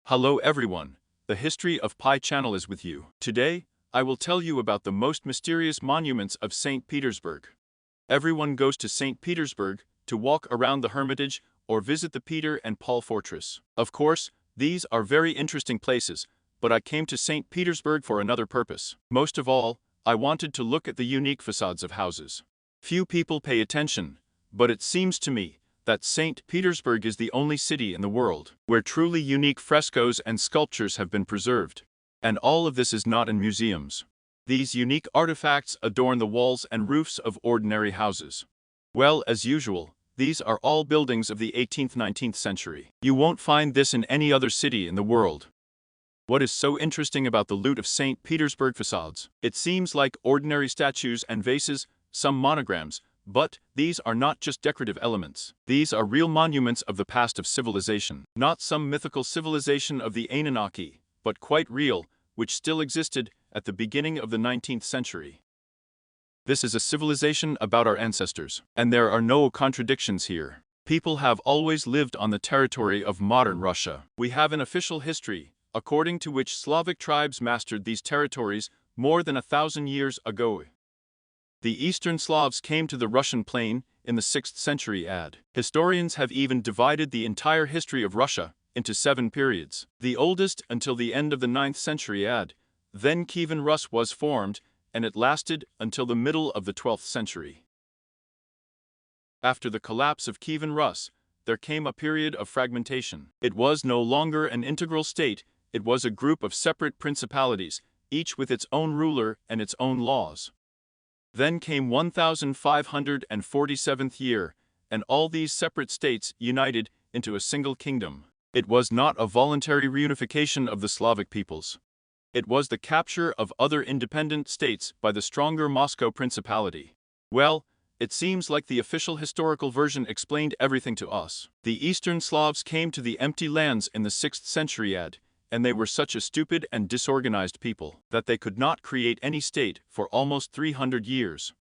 Hello everyone, the History of Pi channel is with you. Today, I will tell you about the most mysterious monuments of St. Petersburg. Everyone goes to St. Petersburg to walk around the Hermitage or visit the Peter and Paul Fortress. Of course, these are very interesting places, but I came to St. Petersburg for another purpose. Most of all, I wanted to look at the unique facades of houses. Few people pay attention, but it seems to me that St. Petersburg is the only city in the world where truly unique frescoes and sculptures have been preserved. And all of this is not in museums. These unique artifacts adorn the walls and roofs of ordinary houses. Well, as usual, these are all buildings of the 18th-19th century. You won't find this in any other city in the world. What is so interesting about the loot of St. Petersburg facades? It seems like ordinary statues and vases, some monograms, but these are not just decorative elements. These are real monuments of the past of civilization. Not some mythical civilization of the Anunnaki, but quite real, which still existed at the beginning of the 19th century. This is a civilization about our ancestors, and there are no contradictions here. People have always lived on the territory of modern Russia. We have an official history, according to which Slavic tribes mastered these territories more than 1,000 years ago. The Eastern Slavs came to the Russian plain in the 6th century AD. Historians have even divided the entire history of Russia into 7 periods. The oldest until the end of the 9th century AD. Then Kievan Rus was formed, and it lasted until the middle of the 12th century. After the collapse of Kievan Rus, there came a period of fragmentation. It was no longer an integral state, it was a group of separate principalities, each with its own ruler and its own laws. Then came 1547th year, and all these separate states united into a single kingdom. It was not a voluntary reunification of the Slavic peoples. It was the capture of other independent states by the stronger Moscow Principality. Well, it seems like the official historical version explained everything to us. The Eastern Slavs came to the empty lands in the 6th century AD, and they were such a stupid and disorganized people that they could not create any state for almost 300 years.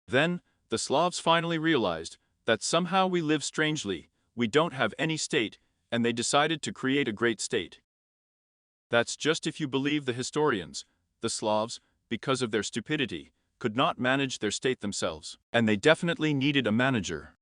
Then, the Slavs finally realized that somehow we live strangely, we don't have any state, and they decided to create a great state. That's just if you believe the historians. The Slavs, because of their stupidity, could not manage their state themselves, and they definitely needed a manager.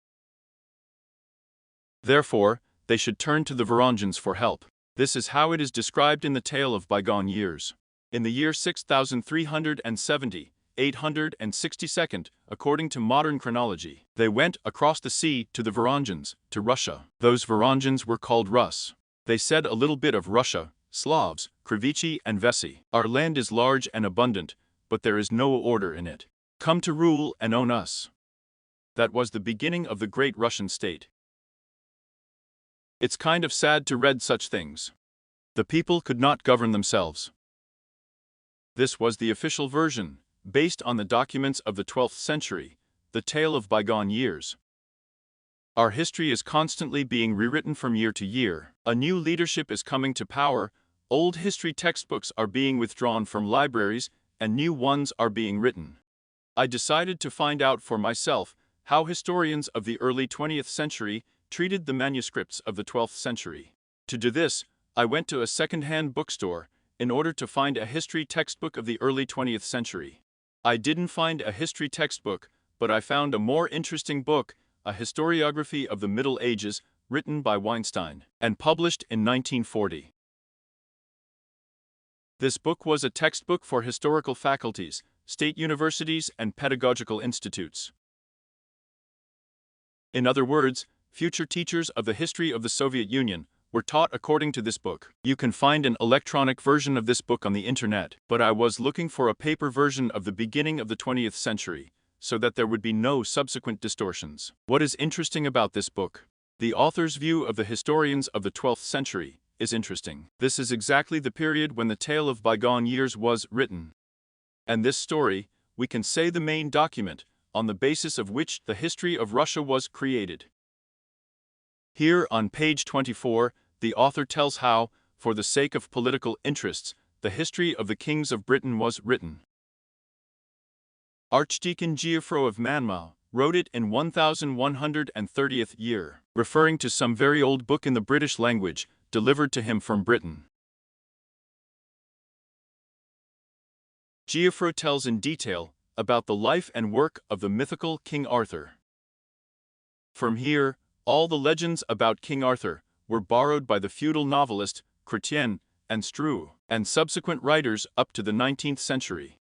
Therefore, they should turn to the Varangians for help. This is how it is described in the tale of bygone years. In the year 6370, 862, according to modern chronology, they went across the sea to the Varangians, to Russia. Those Varangians were called Rus. They said a little bit of Russia, Slavs, Krivichi and Vesi. Our land is large and abundant, but there is no order in it. Come to rule and own us. That was the beginning of the great Russian state. It's kind of sad to read such things. The people could not govern themselves. This was the official version, based on the documents of the 12th century, the tale of bygone years. Our history is constantly being rewritten from year to year. A new leadership is coming to power, old history textbooks are being withdrawn from libraries, and new ones are being written. I decided to find out for myself how historians of the early 20th century treated the manuscripts of the 12th century. To do this, I went to a second-hand bookstore in order to find a history textbook of the early 20th century. I didn't find a history textbook, but I found a more interesting book, a historiography of the Middle Ages, written by Weinstein, and published in 1940. This book was a textbook for historical faculties, state universities, and pedagogical institutes. In other words, future teachers of the history of the Soviet Union were taught according to this book. You can find an electronic version of this book on the internet, but I was looking for a paper version of the beginning of the 20th century, so that there would be no subsequent distortions. What is interesting about this book? The author's view of the historians of the 12th century is interesting. This is exactly the period when the tale of bygone years was written. And this story, we can say the main document, on the basis of which the history of Russia was created. Here on page 24, the author tells how, for the sake of political interests, the history of the kings of Britain was written. Archdeacon Geoffroy of Monmouth wrote it in 1130th year, referring to some very old book in the British language, delivered to him from Britain. Geoffroy tells in detail about the life and work of the mythical King Arthur. From here, all the legends about King Arthur were borrowed by the feudal novelist Chrétien and Struve, and subsequent writers up to the 19th century.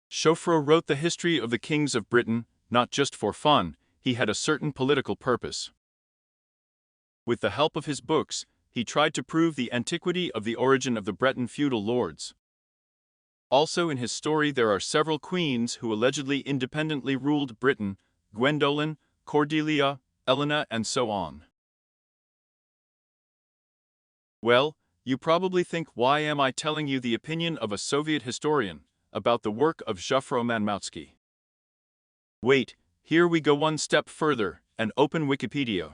Geoffroy wrote the history of the kings of Britain, not just for fun, he had a certain political purpose. With the help of his books, he tried to prove the antiquity of the origin of the Breton feudal lords. Also in his story there are several queens who allegedly independently ruled Britain: Gwendolen, Cordelia, Eleanor, and so on. Well, you probably think, why am I telling you the opinion of a Soviet historian about the work of Geoffroy Manmoutsky? Wait, here we go one step further and open Wikipedia.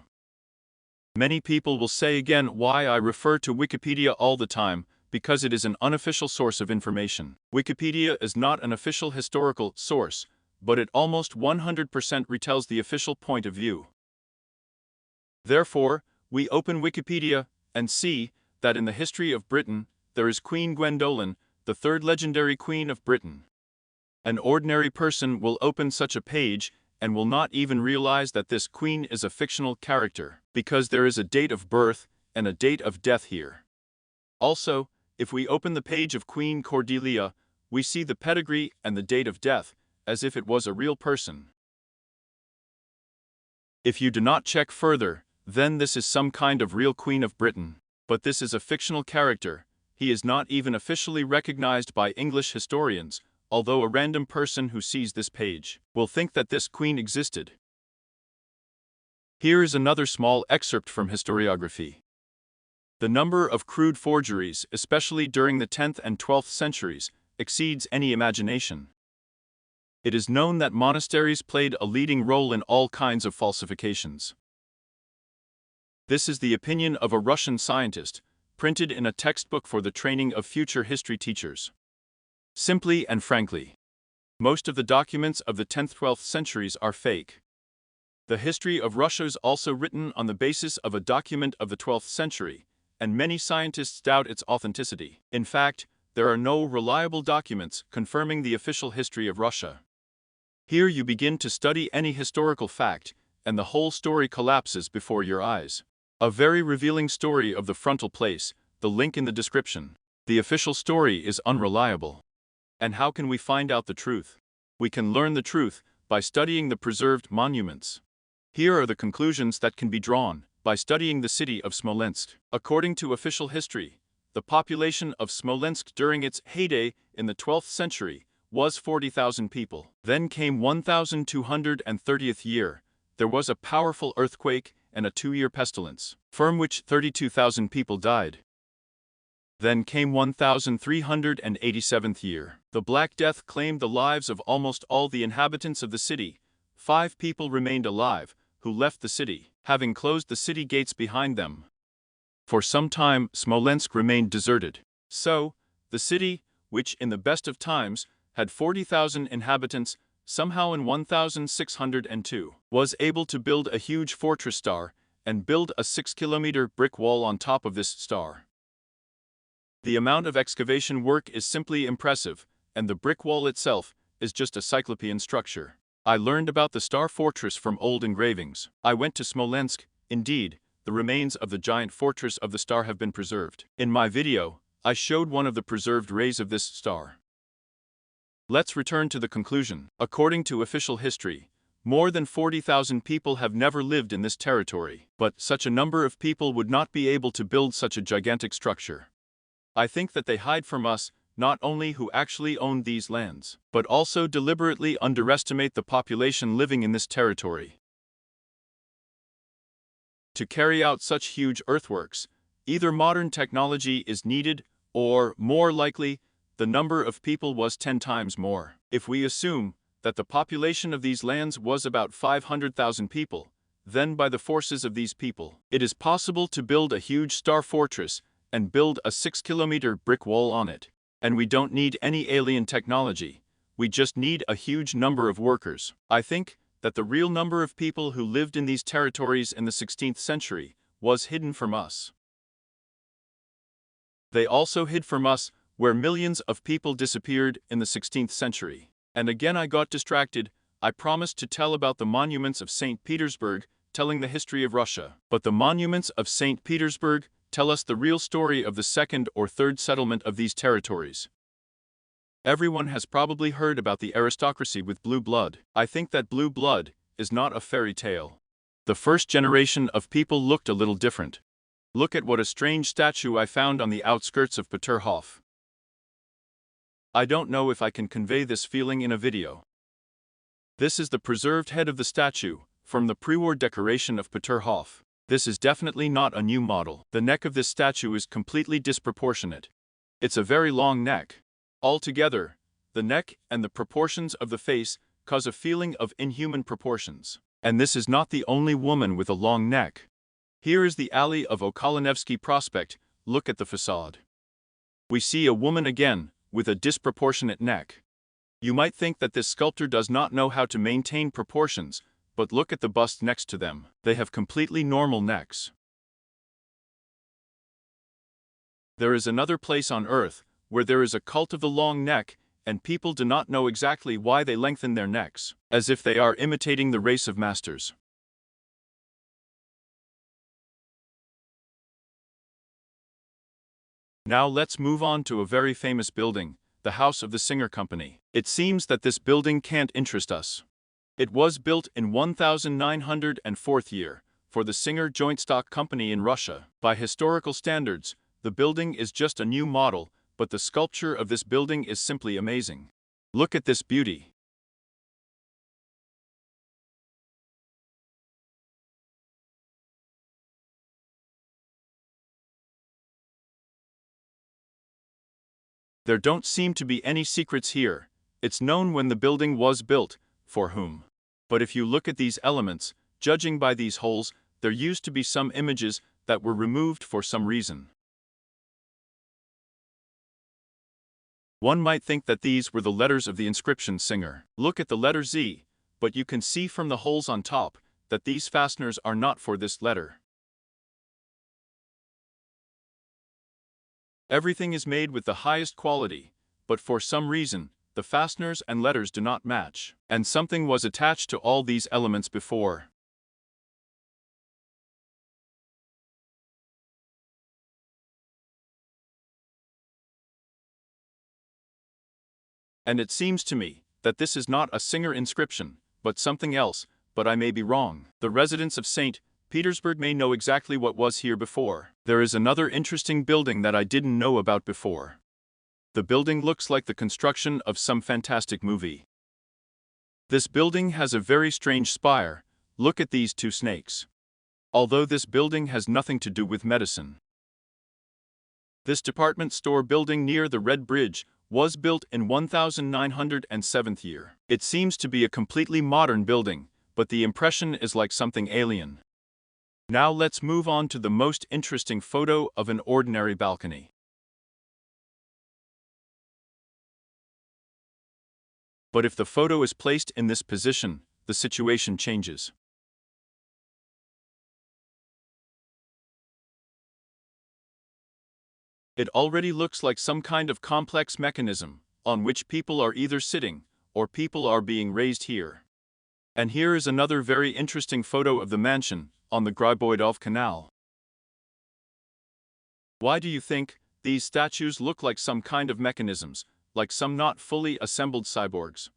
Many people will say again why I refer to Wikipedia all the time, because it is an unofficial source of information. Wikipedia is not an official historical source, but it almost 100% retells the official point of view. Therefore, we open Wikipedia and see that in the history of Britain, there is Queen Gwendolen, the third legendary queen of Britain. An ordinary person will open such a page and will not even realize that this queen is a fictional character, because there is a date of birth and a date of death here. Also, if we open the page of Queen Cordelia, we see the pedigree and the date of death, as if it was a real person. If you do not check further, then this is some kind of real Queen of Britain. But this is a fictional character. He is not even officially recognized by English historians, although a random person who sees this page will think that this queen existed. Here is another small excerpt from historiography. The number of crude forgeries, especially during the 10th and 12th centuries, exceeds any imagination. It is known that monasteries played a leading role in all kinds of falsifications. This is the opinion of a Russian scientist, printed in a textbook for the training of future history teachers. Simply and frankly, most of the documents of the 10th-12th centuries are fake. The history of Russia is also written on the basis of a document of the 12th century, and many scientists doubt its authenticity. In fact, there are no reliable documents confirming the official history of Russia. Here you begin to study any historical fact, and the whole story collapses before your eyes. A very revealing story of the frontal place, the link in the description. The official story is unreliable. And how can we find out the truth? We can learn the truth by studying the preserved monuments. Here are the conclusions that can be drawn by studying the city of Smolensk. According to official history, the population of Smolensk during its heyday in the 12th century was 40,000 people. Then came 1230th year. There was a powerful earthquake and a 2-year pestilence, from which 32,000 people died. Then came 1387th year. The Black Death claimed the lives of almost all the inhabitants of the city. 5 people remained alive, who left the city, having closed the city gates behind them. For some time, Smolensk remained deserted. So, the city, which in the best of times had 40,000 inhabitants, somehow in 1602, was able to build a huge fortress star and build a 6-kilometer brick wall on top of this star. The amount of excavation work is simply impressive, and the brick wall itself is just a cyclopean structure. I learned about the star fortress from old engravings. I went to Smolensk. Indeed, the remains of the giant fortress of the star have been preserved. In my video, I showed one of the preserved rays of this star. Let's return to the conclusion. According to official history, more than 40,000 people have never lived in this territory, but such a number of people would not be able to build such a gigantic structure. I think that they hide from us not only who actually owned these lands, but also deliberately underestimate the population living in this territory. To carry out such huge earthworks, either modern technology is needed, or, more likely, the number of people was 10 times more. If we assume that the population of these lands was about 500,000 people, then by the forces of these people, it is possible to build a huge star fortress and build a 6-kilometer brick wall on it. And we don't need any alien technology. we just need a huge number of workers. I think that the real number of people who lived in these territories in the 16th century was hidden from us. They also hid from us where millions of people disappeared in the 16th century. And again I got distracted. I promised to tell about the monuments of St. Petersburg, telling the history of Russia. But the monuments of St. Petersburg tell us the real story of the second or third settlement of these territories. Everyone has probably heard about the aristocracy with blue blood. I think that blue blood is not a fairy tale. The first generation of people looked a little different. Look at what a strange statue I found on the outskirts of Peterhof. I don't know if I can convey this feeling in a video. This is the preserved head of the statue, from the pre-war decoration of Peterhof. This is definitely not a new model. The neck of this statue is completely disproportionate. It's a very long neck. Altogether, the neck and the proportions of the face cause a feeling of inhuman proportions. And this is not the only woman with a long neck. Here is the alley of Okholanevsky Prospect. Look at the facade. We see a woman again, with a disproportionate neck. You might think that this sculptor does not know how to maintain proportions, but look at the busts next to them. They have completely normal necks. There is another place on Earth where there is a cult of the long neck, and people do not know exactly why they lengthen their necks, as if they are imitating the race of masters. Now let's move on to a very famous building, the House of the Singer Company. It seems that this building can't interest us. It was built in 1904 year, for the Singer Joint Stock Company in Russia. By historical standards, the building is just a new model, but the sculpture of this building is simply amazing. Look at this beauty. There don't seem to be any secrets here. It's known when the building was built, for whom. But if you look at these elements, judging by these holes, there used to be some images that were removed for some reason. One might think that these were the letters of the inscription Singer. Look at the letter Z, but you can see from the holes on top that these fasteners are not for this letter. Everything is made with the highest quality, but for some reason, the fasteners and letters do not match, and something was attached to all these elements before. And it seems to me that this is not a Singer inscription, but something else, but I may be wrong. The residents of St. Petersburg may know exactly what was here before. There is another interesting building that I didn't know about before. The building looks like the construction of some fantastic movie. This building has a very strange spire. Look at these two snakes. Although this building has nothing to do with medicine. This department store building near the Red Bridge was built in 1907 year. It seems to be a completely modern building, but the impression is like something alien. Now let's move on to the most interesting photo of an ordinary balcony. But if the photo is placed in this position, the situation changes. It already looks like some kind of complex mechanism, on which people are either sitting, or people are being raised here. And here is another very interesting photo of the mansion, on the Griboidov Canal. Why do you think these statues look like some kind of mechanisms, like some not fully assembled cyborgs?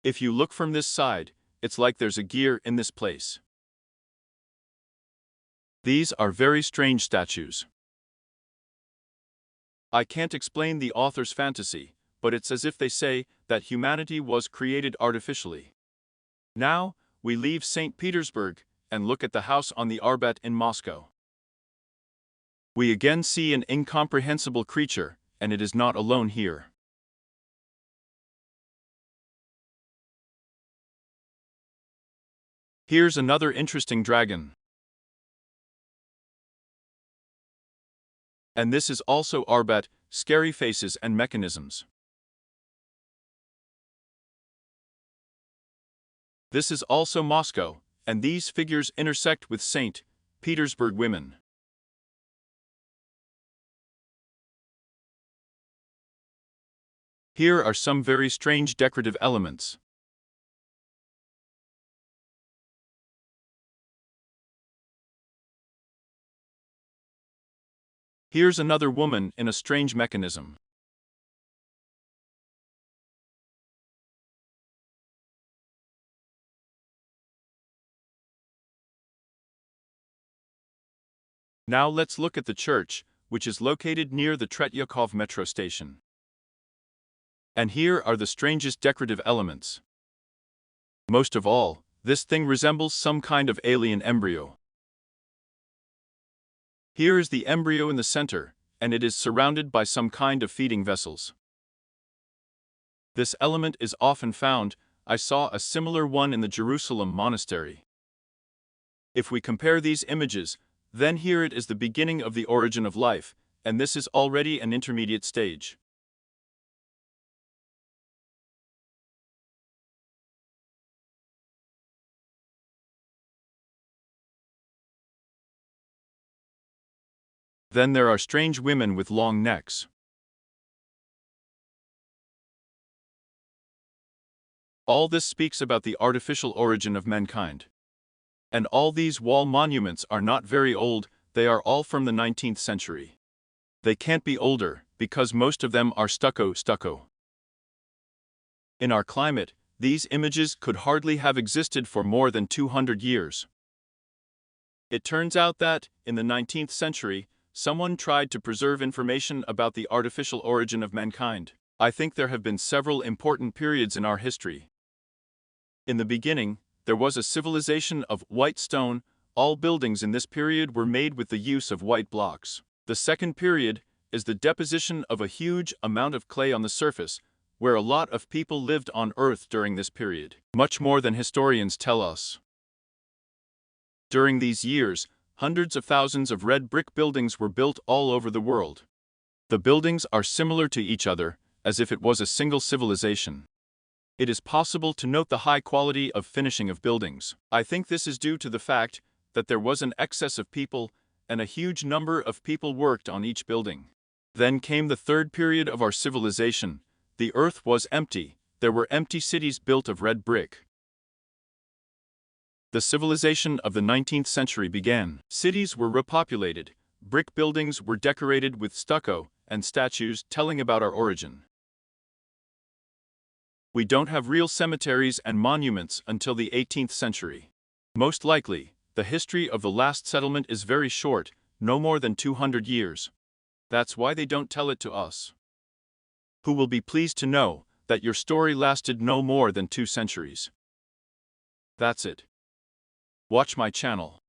If you look from this side, it's like there's a gear in this place. These are very strange statues. I can't explain the author's fantasy, but it's as if they say that humanity was created artificially. Now, we leave St. Petersburg and look at the house on the Arbat in Moscow. We again see an incomprehensible creature, and it is not alone here. Here's another interesting dragon. And this is also Arbat, scary faces and mechanisms. This is also Moscow, and these figures intersect with St. Petersburg women. Here are some very strange decorative elements. Here's another woman in a strange mechanism. Now let's look at the church, which is located near the Tretyakov metro station. And here are the strangest decorative elements. Most of all, this thing resembles some kind of alien embryo. Here is the embryo in the center, and it is surrounded by some kind of feeding vessels. This element is often found. I saw a similar one in the Jerusalem monastery. If we compare these images, then here it is the beginning of the origin of life, and this is already an intermediate stage. Then there are strange women with long necks. All this speaks about the artificial origin of mankind. And all these wall monuments are not very old, they are all from the 19th century. They can't be older, because most of them are stucco. In our climate, these images could hardly have existed for more than 200 years. It turns out that, in the 19th century, someone tried to preserve information about the artificial origin of mankind. I think there have been several important periods in our history. In the beginning, there was a civilization of white stone. All buildings in this period were made with the use of white blocks. The second period is the deposition of a huge amount of clay on the surface, where a lot of people lived on Earth during this period, much more than historians tell us. During these years, hundreds of thousands of red brick buildings were built all over the world. The buildings are similar to each other, as if it was a single civilization. It is possible to note the high quality of finishing of buildings. I think this is due to the fact that there was an excess of people, and a huge number of people worked on each building. Then came the third period of our civilization. The earth was empty. There were empty cities built of red brick. The civilization of the 19th century began. Cities were repopulated. Brick buildings were decorated with stucco and statues telling about our origin. We don't have real cemeteries and monuments until the 18th century. Most likely, the history of the last settlement is very short, no more than 200 years. That's why they don't tell it to us. Who will be pleased to know that your story lasted no more than 2 centuries. That's it. Watch my channel.